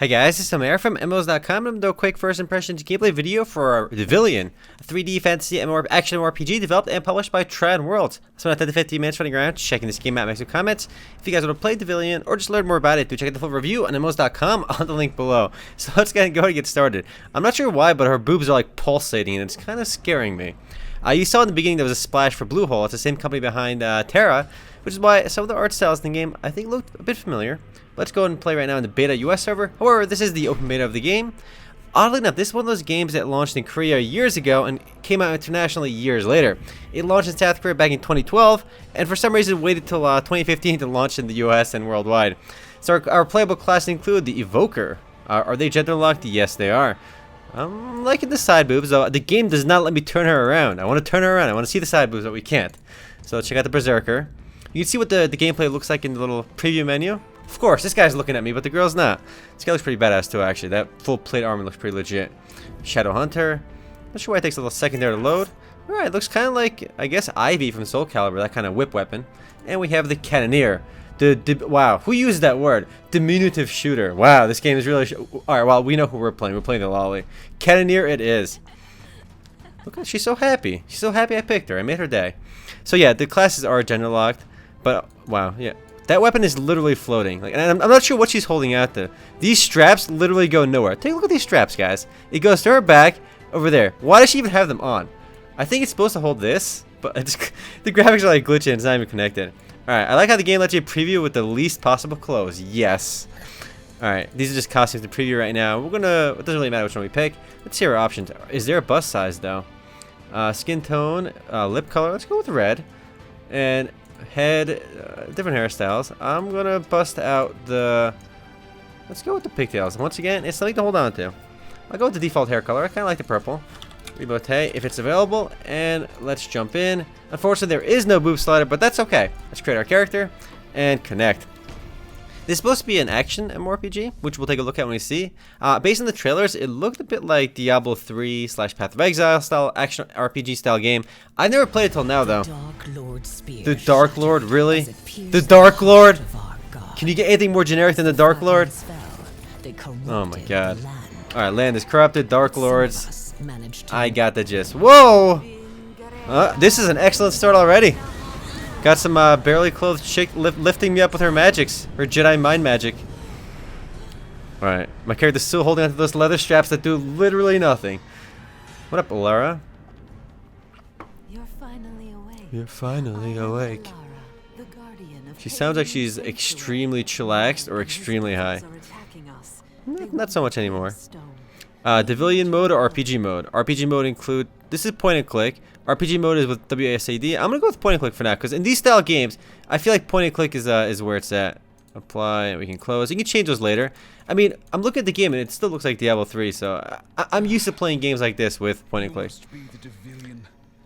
Hey guys, this is Omer from MMOs.com, and I'm doing a quick first impressions gameplay video for our Devilian, a 3D fantasy action RPG developed and published by Trion Worlds. I spent 10 to 15 minutes running around checking this game out, make some comments. If you guys want to play Devilian or just learn more about it, do check out the full review on MMOs.com on the link below. So let's go and get started. I'm not sure why, but her boobs are like pulsating and it's kind of scaring me. You saw in the beginning there was a splash for Bluehole. It's the same company behind Terra, which is why some of the art styles in the game I think looked a bit familiar. Let's go ahead and play right now in the beta US server. However, this is the open beta of the game. Oddly enough, this is one of those games that launched in Korea years ago and came out internationally years later. It launched in South Korea back in 2012, and for some reason waited till 2015 to launch in the US and worldwide. So our playable classes include the Evoker. Are they gender locked? Yes, they are. I'm liking the side boobs, though. The game does not let me turn her around. I want to turn her around. I want to see the side boobs, but we can't. So let's check out the Berserker. You can see what the gameplay looks like in the little preview menu. Of course, this guy's looking at me, but the girl's not. This guy looks pretty badass too, actually. That full plate armor looks pretty legit. Shadow Hunter. Not sure why it takes a little second there to load. Alright, looks kind of like, I guess, Ivy from Soul Calibur, that kind of whip weapon. And we have the Cannoneer. Wow, who used that word? Diminutive shooter. Wow, this game is really... Alright, well, we know who we're playing. We're playing the Lolly. Cannoneer it is. Look at, she's so happy. She's so happy I picked her. I made her day. So yeah, the classes are gender locked. But, wow, yeah. That weapon is literally floating. Like, and I'm not sure what she's holding out to. These straps literally go nowhere. Take a look at these straps, guys. It goes to her back over there. Why does she even have them on? I think it's supposed to hold this, but the graphics are like glitchy and it's not even connected. Alright, I like how the game lets you preview with the least possible clothes. Yes. Alright, these are just costumes to preview right now. It doesn't really matter which one we pick. Let's see our options. Is there a bust size, though? Skin tone, lip color. Let's go with red. And head, different hairstyles. I'm gonna bust out the... Let's go with the pigtails. Once again, it's something to hold on to. I'll go with the default hair color. I kind of like the purple. Rebote if it's available, and let's jump in. Unfortunately, there is no boob slider, but that's okay. Let's create our character and connect. This is supposed to be an action MMORPG, which we'll take a look at when we see. Based on the trailers, it looked a bit like Diablo 3 / Path of Exile style action RPG style game. I've never played it till now, though. The Dark Lord, really? The Dark Lord? Can you get anything more generic than the Dark Lord? Oh my god. Alright, land is corrupted, Dark Lords. I got the gist. Whoa! This is an excellent start already. Got some barely clothed chick lifting me up with her magics. Her Jedi mind magic. Alright. My character's still holding onto those leather straps that do literally nothing. What up, Alara? You're finally awake. You're finally awake. She sounds like she's extremely chillaxed or extremely high. Not so much anymore. Devilian mode or RPG mode? RPG mode include... This is point and click. RPG mode is with WASD. I'm gonna go with point and click for now, because in these style games, I feel like point and click is where it's at. Apply, we can close. You can change those later. I mean, I'm looking at the game and it still looks like Diablo 3, so I'm used to playing games like this with point and click.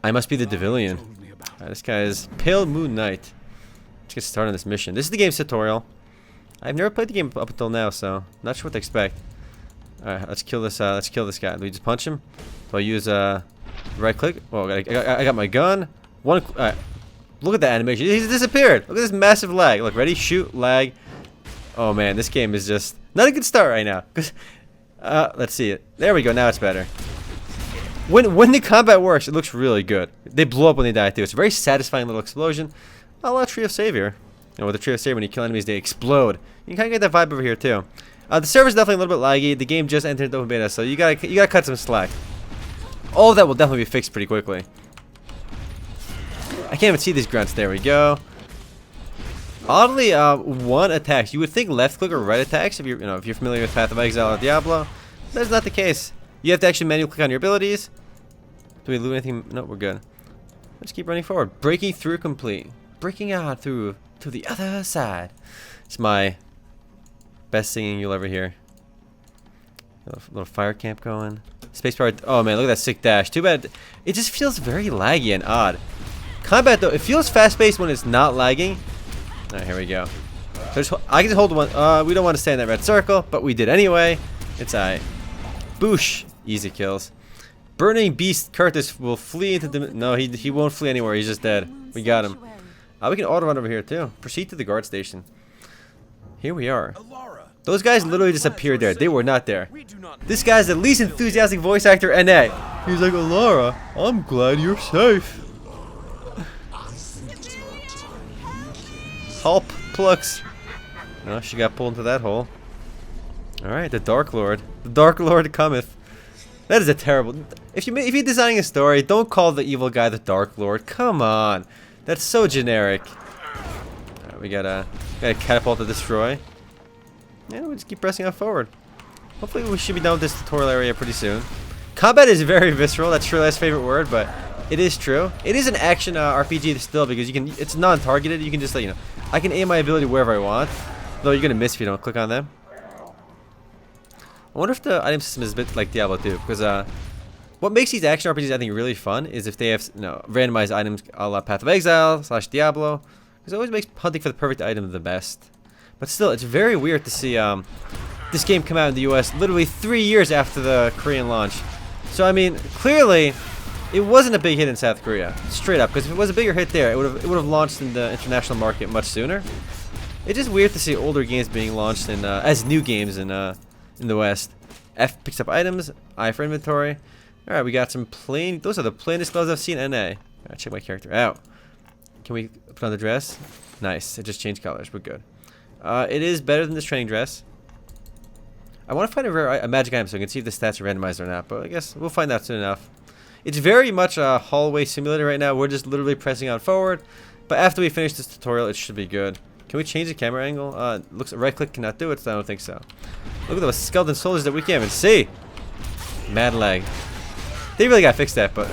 I must be the Devilian. Alright, this guy is Pale Moon Knight. Let's get started on this mission. This is the game's tutorial. I've never played the game up until now, so not sure what to expect. Alright, let's kill this. Let's kill this guy. Do we just punch him? Do I use right click? Oh, I got my gun. Alright. Look at that animation. He's disappeared. Look at this massive lag. Look, ready? Shoot, lag. Oh man, this game is just not a good start right now. Let's see it. There we go. Now it's better. When the combat works, it looks really good. They blow up when they die too. It's a very satisfying little explosion. A la Trio Savior. You know, with the Trio Savior, when you kill enemies, they explode. You can kind of get that vibe over here too. The server's definitely a little bit laggy. The game just entered the open beta, so you gotta cut some slack. All of that will definitely be fixed pretty quickly. I can't even see these grunts. There we go. Oddly, one attacks. You would think left click or right attacks if you're familiar with Path of Exile or Diablo. That's not the case. You have to actually manually click on your abilities. Do we loot anything? No, we're good. Let's keep running forward. Breaking through complete. Breaking out through to the other side. It's my best singing you'll ever hear. Little fire camp going. Spacebar. Oh man, look at that sick dash. Too bad. It just feels very laggy and odd. Combat though, it feels fast-paced when it's not lagging. All right, here we go. So I can just hold one. We don't want to stay in that red circle, but we did anyway. It's alright. Boosh. Easy kills. Burning Beast Curtis will flee into the... No, he won't flee anywhere. He's just dead. We got him. We can auto run over here too. Proceed to the guard station. Here we are. Alara, Those guys literally just appeared there. They were not there. This guy's the least enthusiastic voice actor NA. He's like, Alara, I'm glad you're safe. Hulp Plux. No, she got pulled into that hole. Alright, the Dark Lord. The Dark Lord cometh. That is a terrible... If you're designing a story, don't call the evil guy the Dark Lord. Come on. That's so generic. Alright, we got a catapult to destroy. Yeah, we'll just keep pressing on forward. Hopefully we should be done with this tutorial area pretty soon. Combat is very visceral. That's Shirley's favorite word, but it is true. It is an action RPG still because you can. It's non-targeted. You can just like, I can aim my ability wherever I want. Though you're gonna miss if you don't click on them. I wonder if the item system is a bit like Diablo 2, because what makes these action RPGs I think really fun is if they have randomized items a la Path of Exile / Diablo, because it always makes hunting for the perfect item the best. But still, it's very weird to see this game come out in the US literally 3 years after the Korean launch. So I mean, clearly, it wasn't a big hit in South Korea, straight up. Because if it was a bigger hit there, it would have launched in the international market much sooner. It's just weird to see older games being launched in as new games in the West. F picks up items. I for inventory. All right, we got some plain. Those are the plainest clothes I've seen. NA. All right, check my character out. Can we put on the dress? Nice. It just changed colors. We're good. It is better than this training dress. I want to find a magic item so I can see if the stats are randomized or not, but I guess we'll find out soon enough. It's very much a hallway simulator right now. We're just literally pressing on forward, but after we finish this tutorial, it should be good. Can we change the camera angle? Looks right click cannot do it, so I don't think so. Look at those skeleton soldiers that we can't even see. Mad lag. They really got to fix that, but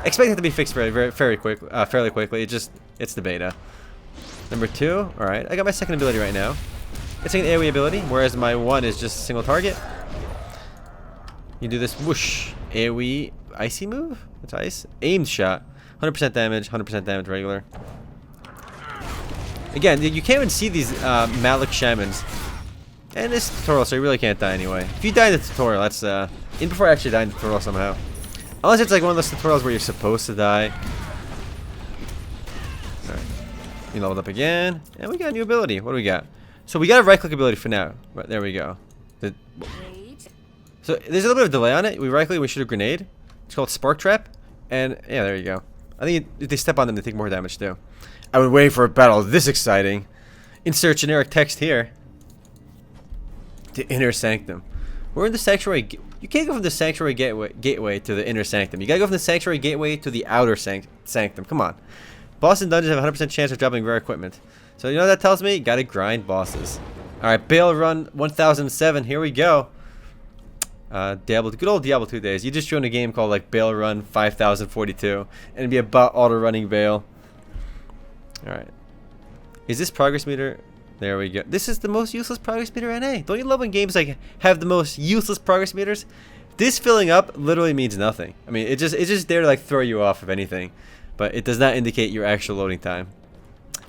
expect it to be fixed fairly quickly. It's the beta. Number 2. All right, I got my second ability right now. It's an AoE ability, whereas my 1 is just a single target. You do this whoosh AoE icy move. It's ice. Aimed shot. 100% damage. 100% damage regular. Again, you can't even see these Malik shamans. And this tutorial, so you really can't die anyway. If you die in the tutorial, that's in before I actually die in the tutorial somehow. Unless it's like one of those tutorials where you're supposed to die. Alright. We leveled up again. And we got a new ability. What do we got? So we got a right click ability for now. Right, there we go. So there's a little bit of delay on it. We right click, we shoot a grenade. It's called Spark Trap. And yeah, there you go. I think if they step on them, they take more damage too. I've been waiting for a battle this exciting. Insert generic text here. The Inner Sanctum. We're in the Sanctuary. You can't go from the Sanctuary gateway to the Inner Sanctum. You gotta go from the Sanctuary gateway to the Outer Sanctum. Come on. Boss and dungeons have a 100% chance of dropping rare equipment. So you know what that tells me? Gotta grind bosses. Alright, Bale Run 1007. Here we go. Diablo, good old Diablo 2 days. You just joined a game called like Bale Run 5042. And it'd be about auto-running Bale. Alright. Is this progress meter? There we go. This is the most useless progress meter NA. Don't you love when games like have the most useless progress meters? This filling up literally means nothing. I mean, it's just there to like throw you off if anything. But it does not indicate your actual loading time.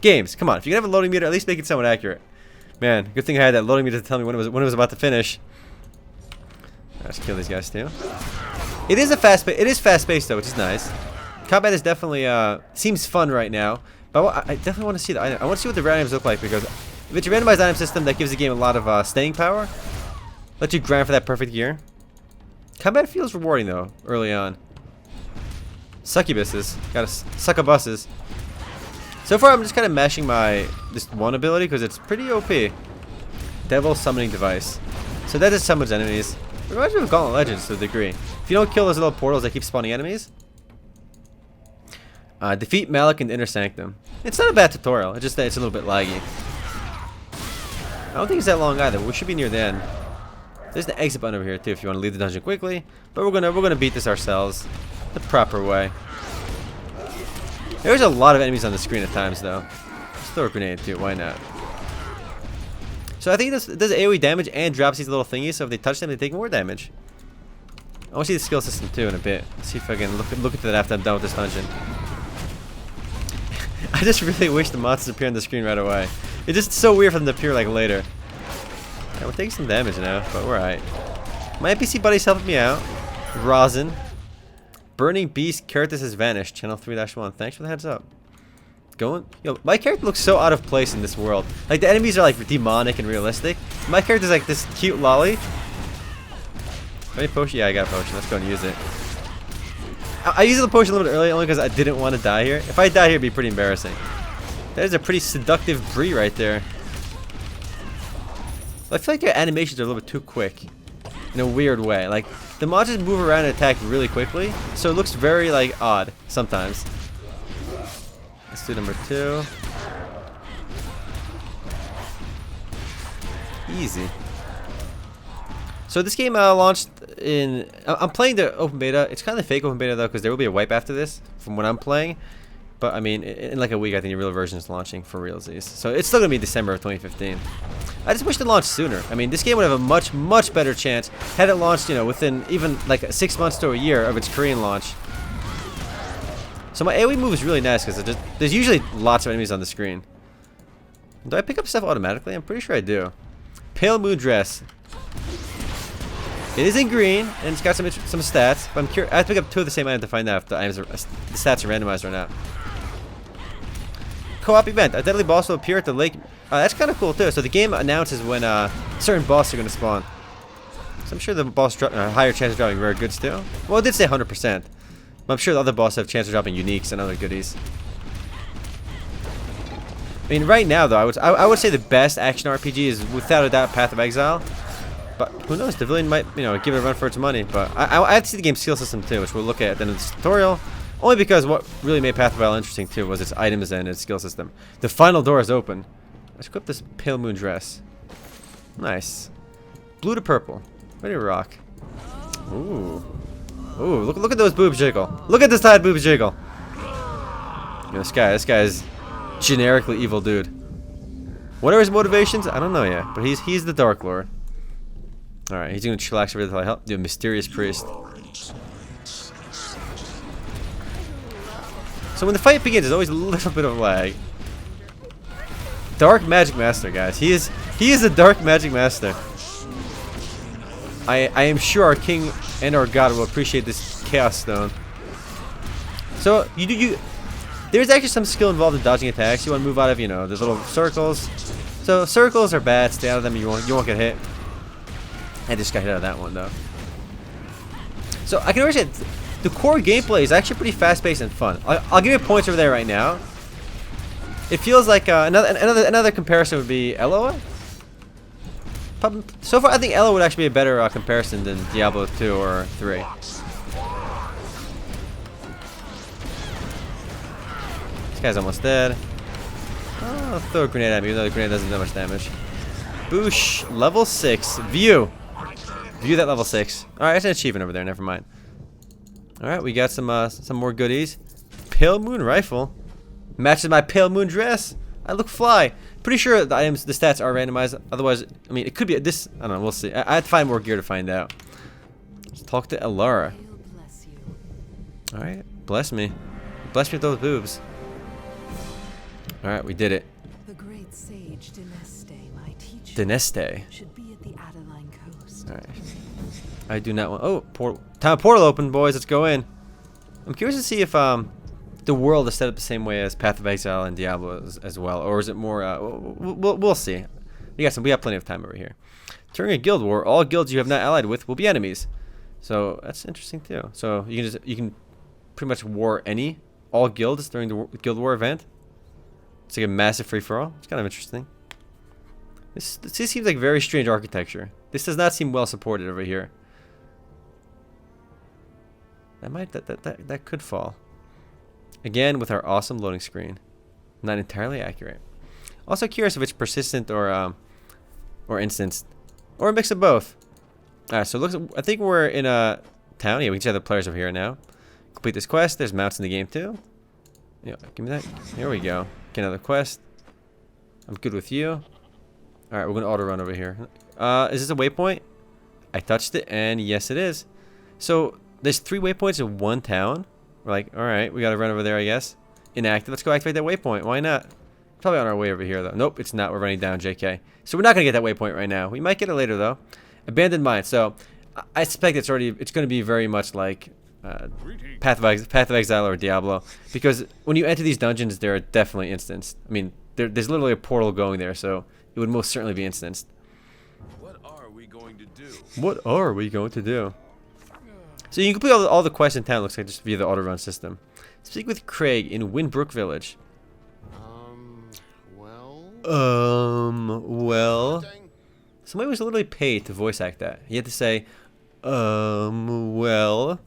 Games, come on. If you can have a loading meter, at least make it somewhat accurate. Man, good thing I had that loading meter to tell me when it was about to finish. Let's kill these guys too. It is fast-paced though, which is nice. Combat is definitely seems fun right now. But I definitely want to see the item. I want to see what the randoms look like, because if it's a randomized item system, that gives the game a lot of staying power. Let you grind for that perfect gear. Combat feels rewarding though, early on. Succubuses. Gotta succubuses. So far, I'm just kind of mashing this one ability because it's pretty OP. Devil Summoning Device. So that just summons enemies. It reminds me of Gauntlet Legends to a degree. If you don't kill those little portals that keep spawning enemies. Defeat Malik in the Inner Sanctum. It's not a bad tutorial. It's just that it's a little bit laggy. I don't think it's that long either. We should be near the end. There's the exit button over here too if you want to leave the dungeon quickly. But we're gonna beat this ourselves the proper way. There's a lot of enemies on the screen at times though. Let's throw a grenade too. Why not? So I think this does AoE damage and drops these little thingies. So if they touch them, they take more damage. I want to see the skill system too in a bit. Let's see if I can look into that after I'm done with this dungeon. I just really wish the monsters appear on the screen right away. It's just so weird for them to appear like later. Yeah, we're taking some damage now, but we're alright. My NPC buddy's helping me out. Rosin. Burning Beast, Caritas has vanished. Channel 3-1. Thanks for the heads up. going. Yo, my character looks so out of place in this world. Like, the enemies are like demonic and realistic. My character's like this cute lolly. Any potion? Yeah, I got a potion. Let's go and use it. I used the potion a little bit early only because I didn't want to die here. If I die here, it'd be pretty embarrassing. That is a pretty seductive Bree right there. I feel like your animations are a little bit too quick. In a weird way. Like, the monsters move around and attack really quickly. So it looks very, like, odd sometimes. Let's do number 2. Easy. So this game launched in... I'm playing the open beta. It's kind of fake open beta, though, because there will be a wipe after this from what I'm playing. But, I mean, in like a week, I think the real version is launching for realsies. So it's still going to be December of 2015. I just wish it launched sooner. I mean, this game would have a much, much better chance had it launched, you know, within even like 6 months to a year of its Korean launch. So my AoE move is really nice because there's usually lots of enemies on the screen. Do I pick up stuff automatically? I'm pretty sure I do. Pale Moon Dress. It is in green and it's got some stats, but I'm curious. I have to pick up 2 of the same item to find out if the stats are randomized or not. Co-op event. A deadly boss will appear at the lake. That's kind of cool too. So the game announces when certain bosses are going to spawn. So I'm sure the boss higher chance of dropping rare goods too. Well, it did say 100%. But I'm sure the other bosses have chance of dropping uniques and other goodies. I mean, right now though, I would say the best action RPG is without a doubt Path of Exile. But who knows? Devilian might, you know, give it a run for its money. But I have to see the game's skill system too, which we'll look at in this tutorial. Only because what really made Path of Exile interesting too was its items and its skill system. The final door is open. Let's equip this Pale Moon Dress. Nice. Blue to purple. Ready to rock. Ooh. Ooh, look at those boobs jiggle. Look at this side boobs jiggle. You know, this guy is generically evil dude. What are his motivations? I don't know yet, but he's the Dark Lord. Alright, he's gonna chillax over there until I help the mysterious priest. So when the fight begins, there's always a little bit of lag. Dark Magic Master, guys. He is a Dark Magic Master. I am sure our king and our god will appreciate this Chaos Stone. So there's actually some skill involved in dodging attacks. You want to move out of, you know, the little circles. So circles are bad. Stay out of them. You won't get hit. I just got hit out of that one though. So I can understand the core gameplay is actually pretty fast-paced and fun. I'll give you points over there right now. It feels like another comparison would be Elo. So far, I think Elo would actually be a better comparison than Diablo 2 or 3. This guy's almost dead. Oh, I'll throw a grenade at me, even though the grenade doesn't do that much damage. Boosh, level 6. View. View that level 6. Alright, that's an achievement over there, never mind. Alright, we got some more goodies. Pale Moon Rifle. Matches my Pale Moon Dress. I look fly. Pretty sure the items, the stats are randomized. Otherwise, I mean, it could be this. I don't know. We'll see. I have to find more gear to find out. Let's talk to Elara. All right, bless me. Bless me with those boobs. All right, we did it. The great sage Dineste, my teacher, Dineste. should be at the Adeline coast. All right. I do not want. Oh, portal open, boys. Let's go in. I'm curious to see if the world is set up the same way as Path of Exile and Diablo as well, or is it more? We'll see. We got plenty of time over here. During a guild war, all guilds you have not allied with will be enemies. So that's interesting too. So you can pretty much war all guilds during the guild war event. It's like a massive free for all. It's kind of interesting. This seems like very strange architecture. This does not seem well supported over here. That could fall. Again, with our awesome loading screen. Not entirely accurate. Also curious if it's persistent or instanced. Or a mix of both. Alright, so I think we're in a town. Yeah, we can see the players over here now. Complete this quest. There's mounts in the game too. Yeah, give me that. Here we go. Get another quest. I'm good with you. Alright, we're gonna auto run over here. Is this a waypoint? I touched it, and yes it is. So there's 3 waypoints in one town. We're like, alright, we gotta run over there, I guess. Inactive. Let's go activate that waypoint. Why not? Probably on our way over here, though. Nope, it's not. We're running down, JK. So we're not gonna get that waypoint right now. We might get it later, though. Abandoned mine. So I suspect it's going to be very much like Path of Exile or Diablo, because when you enter these dungeons, they're definitely instanced. I mean, there's literally a portal going there, so it would most certainly be instanced. What are we going to do? What are we going to do? So you can complete all the quests in town, looks like, just via the auto-run system. Speak with Craig in Windbrook Village. Well... Somebody was literally paid to voice act that. He had to say, well...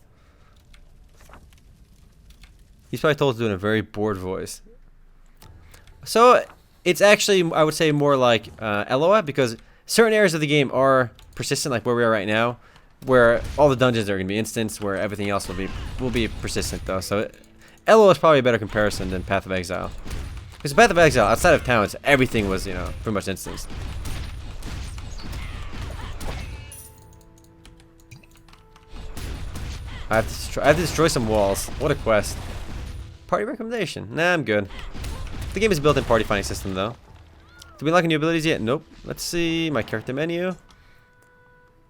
He's probably told to do it in a very bored voice. So, it's actually, I would say, more like LOA, because certain areas of the game are persistent, like where we are right now, where all the dungeons are going to be instanced, where everything else will be persistent, though. So, LOA is probably a better comparison than Path of Exile. Because Path of Exile, outside of towns, everything was, you know, pretty much instanced. I have to destroy some walls. What a quest. Party recommendation. Nah, I'm good. The game is built in party finding system, though. Do we unlock new abilities yet? Nope. Let's see my character menu.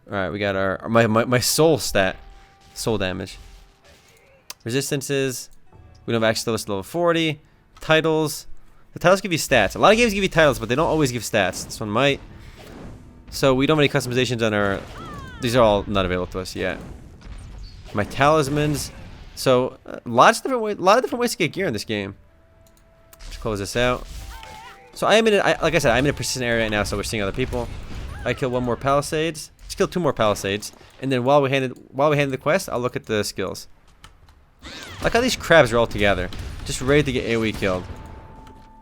Alright, we got our my soul stat. Soul damage. Resistances. We don't have access to list level 40. Titles. The titles give you stats. A lot of games give you titles, but they don't always give stats. This one might. So we don't have any customizations on our... These are all not available to us yet. My talismans. So, lot of different ways to get gear in this game. Let's close this out. So I am in like I said, I'm in a persistent area right now, so we're seeing other people. I kill one more palisades. Let's kill 2 more palisades, and then while we handed the quest, I'll look at the skills. Like how these crabs are all together, just ready to get AoE killed.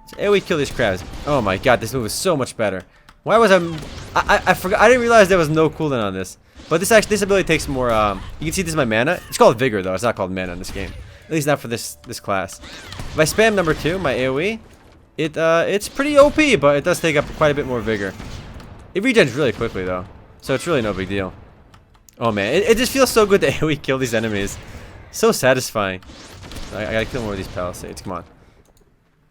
So AoE kill these crabs. Oh my god, this move is so much better. Why was I forgot? I didn't realize there was no cooldown on this. But this ability takes more. You can see this is my mana. It's called Vigor though. It's not called mana in this game. At least not for this class. If I spam number 2, my AoE, it's pretty OP, but it does take up quite a bit more vigor. It regens really quickly though, so it's really no big deal. Oh man, it just feels so good to AoE kill these enemies. So satisfying. I gotta kill more of these palisades. Come on.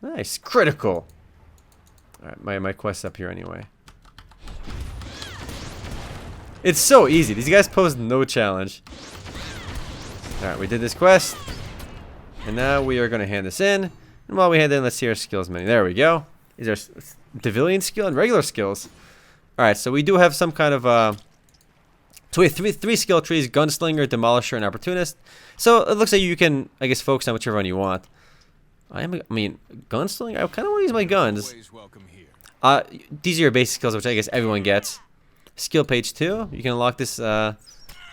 Nice, critical. All right, my quest's up here anyway. It's so easy. These guys pose no challenge. Alright, we did this quest. And now we are going to hand this in. And while we hand in, let's see our skills menu. There we go. Is there Devilian skill and regular skills? Alright, so we do have some kind of... So we have three skill trees. Gunslinger, Demolisher, and Opportunist. So it looks like you can, I guess, focus on whichever one you want. I mean, Gunslinger? I kind of want to use my guns. These are your basic skills, which I guess everyone gets. Skill page 2, you can unlock this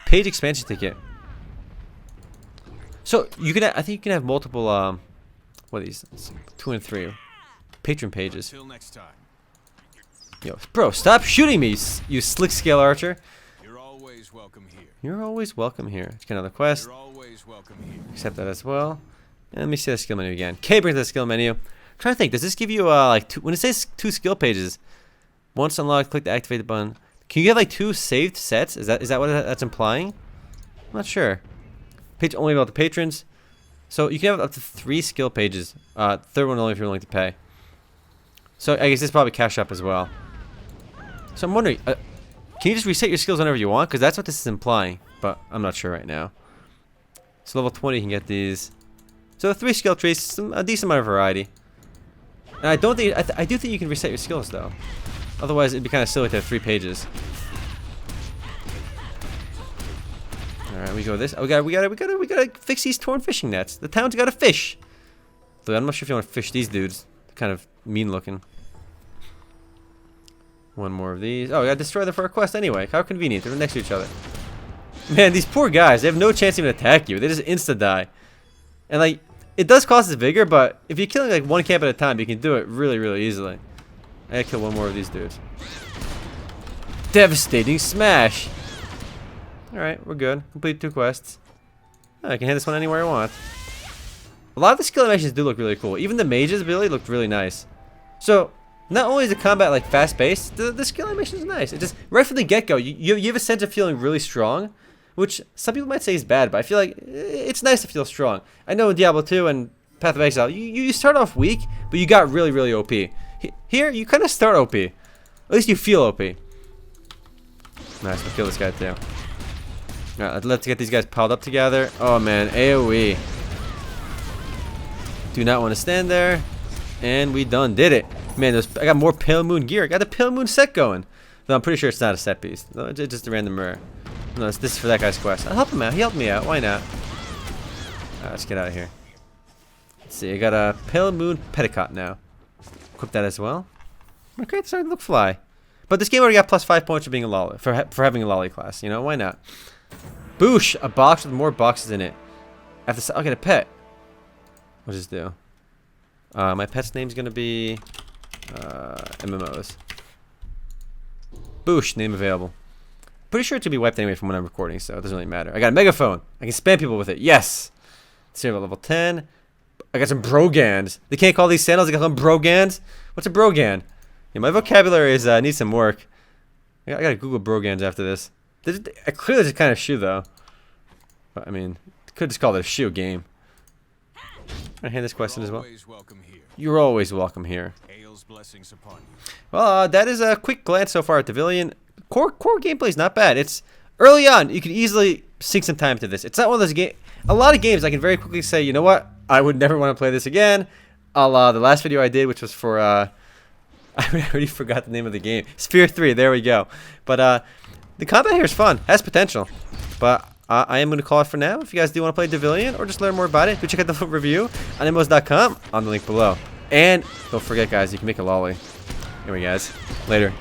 page expansion ticket. So you can, I think you can have multiple, what are these? 2 and 3 patron pages. Until next time. Yo, bro, stop shooting me, you slick scale archer. You're always welcome here. You're always welcome here. Let's get another quest. You're always welcome here. Accept that as well. And let me see the skill menu again. K brings the skill menu. I'm trying to think. Does this give you like 2? When it says 2 skill pages, once unlocked, click to activate the button. Can you get like 2 saved sets? Is that what that's implying? I'm not sure. Page only about the patrons. So you can have up to 3 skill pages. 3rd one only if you're willing to pay. So I guess this probably cash up as well. So I'm wondering, can you just reset your skills whenever you want? Because that's what this is implying. But I'm not sure right now. So level 20 you can get these. So 3 skill trees, a decent amount of variety. And I don't think I do think you can reset your skills though. Otherwise, it'd be kind of silly to have 3 pages. All right, we go this. Oh, we gotta fix these torn fishing nets. The town's gotta fish. Though I'm not sure if you want to fish these dudes. They're kind of mean looking. One more of these. Oh, we gotta destroy them for a quest anyway. How convenient. They're next to each other. Man, these poor guys. They have no chance to even attack you. They just insta die. And like, it does cost us vigor, but if you're killing like 1 camp at a time, you can do it really, really easily. I gotta kill one more of these dudes. Devastating smash! Alright, we're good. Complete 2 quests. Oh, I can hit this one anywhere I want. A lot of the skill animations do look really cool. Even the mage's ability looked really nice. So, not only is the combat like fast-paced, the skill animation is nice. It just, right from the get-go, you have a sense of feeling really strong, which some people might say is bad, but I feel like it's nice to feel strong. I know in Diablo 2 and Path of Exile, you start off weak, but you got really, really OP. Here, you kind of start OP. At least you feel OP. Nice, we'll kill this guy too. Alright, let's get these guys piled up together. Oh man, AoE. Do not want to stand there. And we done did it. Man, I got more Pale Moon gear. I got the Pale Moon set going. Though I'm pretty sure it's not a set piece. No, it's just a random rare. No, this is for that guy's quest. I'll help him out. He helped me out. Why not? Alright, let's get out of here. Let's see. I got a Pale Moon Petticoat now. Equip that as well. Okay, it's starting to look fly. But this game already got +5 points for being a lolly, for having a lolly class. You know, why not? Boosh! A box with more boxes in it. I'll get a pet. What does this do? My pet's name's gonna be MMOs. Boosh, name available. Pretty sure it should be wiped anyway from when I'm recording, so it doesn't really matter. I got a megaphone. I can spam people with it. Yes. Let's see about level 10. I got some brogans. They can't call these sandals. They call them brogans. What's a brogan? Yeah, my vocabulary is needs some work. I gotta Google brogans after this. I clearly just kind of shoe though. But I mean, could just call it a shoe game. I hand this question as well. You're always welcome here. Blessings upon you. Well, that is a quick glance so far at Devilian. Core gameplay is not bad. It's early on. You can easily sink some time to this. It's not one of those games. A lot of games I can very quickly say, you know what? I would never want to play this again. A la the last video I did, which was for I already forgot the name of the game. Sphere 3. There we go. But the combat here is fun. Has potential. But I am going to call it for now. If you guys do want to play Devilian or just learn more about it, do check out the full review on MMOs.com on the link below. And don't forget, guys, you can make a lolly. Anyway, guys, later.